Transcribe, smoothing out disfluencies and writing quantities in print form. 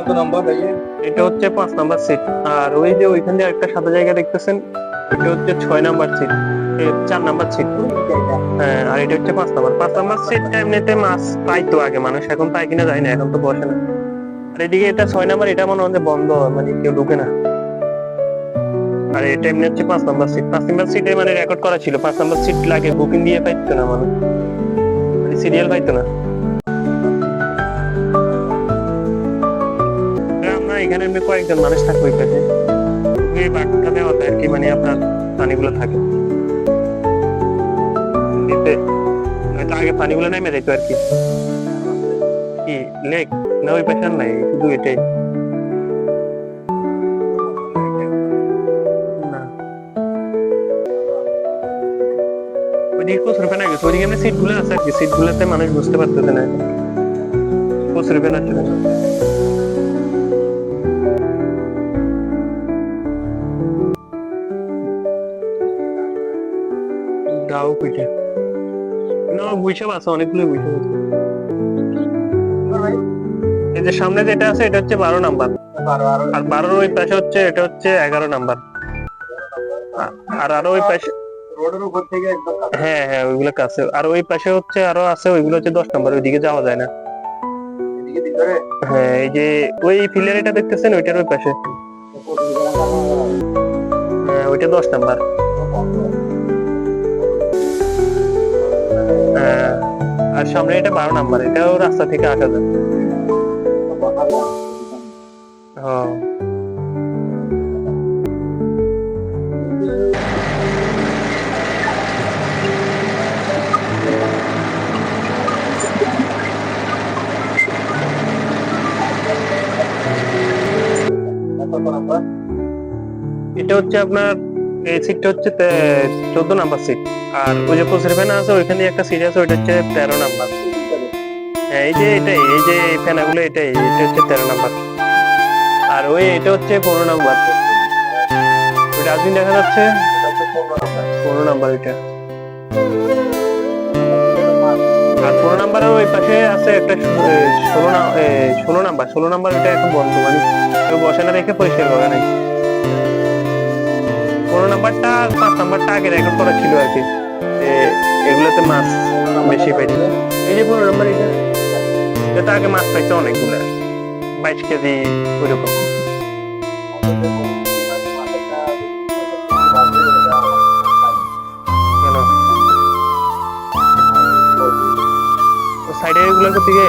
কত নম্বর ভাই? এটা হচ্ছে 5 নাম্বার সিট। আর ওই যে ওইখানে একটা সাদা জায়গা দেখতেছেন, এটা হচ্ছে 6 নাম্বার সিট, 4 নাম্বার সিট। হ্যাঁ, আর এটা হচ্ছে 5 নাম্বার। 5 নাম্বার সিটটা এমনিতে মাছ পাইতো আগে মানুষ, এখন পায় কিনা যায় না, এখন তো বসে না। আর এদিকে এটা 6 নাম্বার, এটা মনে হয় যে বন্ধ, মানে কেউ ঢুকে না। আর এটা এমনি হচ্ছে 5 নাম্বার সিট। 5 নাম্বার সিটে মানে রেকর্ড করা ছিল, 5 নাম্বার সিট লাগে, বুকিং দিয়ে পাইতো না মানুষ, মানে সিরিয়াল পাইতো না। আমরা এখানে এমনি কয়েকজন মানুষ থাকবে ওই পাশে, এই বাঘটা দেওয়া আর কি, মানে আপনার পানিগুলো থাকে এতে, হয়তো আগে পানিগুলো নেমে যেত আর কি। কি লেক না ওই পাশে আর নাই, শুধু এটাই। না ওইদিকে প্রচুর ফেনা গেছে, ওইদিকে এমনি সিট গুলো আছে আর কি, সিট গুলোতে মানুষ বুঝতে পারতেছে না, প্রচুর ফেনা ছিল। গাও পিঠে না, বৈশাখ আছে, অনেকগুলো বৈশাখ আছে। এই যে সামনে যেটা আছে এটা হচ্ছে 12 নাম্বার, আর 12-র ওই পাশে হচ্ছে এটা হচ্ছে 11 নাম্বার। আর আরো ওই পাশে, রোডের উপর থেকে একদম কাছে। হ্যাঁ হ্যাঁ ওইগুলো কাছে। আর ওই পাশে হচ্ছে আরো আছে, ওইগুলো হচ্ছে 10 নাম্বার, ওইদিকে যাওয়া যায় না। এদিকে ভিতরে হ্যাঁ এই যে ওই ফিলারিটা দেখতেছেন, ওইটার ওই পাশে, হ্যাঁ ওইটা 10 নাম্বার। হ্যাঁ, আর সামনে এটা 12 নাম্বার, এটাও রাস্তা থেকে আসা যায়। হ্যাঁ এটা হচ্ছে আপনার, এই সিটটা হচ্ছে 14 নাম্বার সিট। আর ওই যে প্রচুর ফ্যান আছে, ওইখানে একটা সিট আছে, ওইটা হচ্ছে 13 নাম্বার। হ্যাঁ এই যে এটাই, এই যে ফ্যানাগুলো এটাই, এটা হচ্ছে 13 নাম্বার। আর ওই এটা হচ্ছে 15 নাম্বার, ওই ডাস্টবিন দেখা যাচ্ছে, 15 নাম্বার এটা। আর 15 নাম্বারের ওই পাশে আছে একটা 16 নাম্বার, 16 নাম্বার এটা এখন বন্ধ, মানে কেউ বসে না, রেখে পরিষ্কার করে নাই। 15 নাম্বারটা আর 5 নাম্বারটা আগে রেকর্ড করা ছিল আর কি, এগুলোতে মাছ বেশি পাইছে। এই যে 15 নাম্বার, এটা আগে মাছ পাইছে অনেকগুলো, 22 কেজি ওইরকম। কেন সাইডে এগুলোর থেকে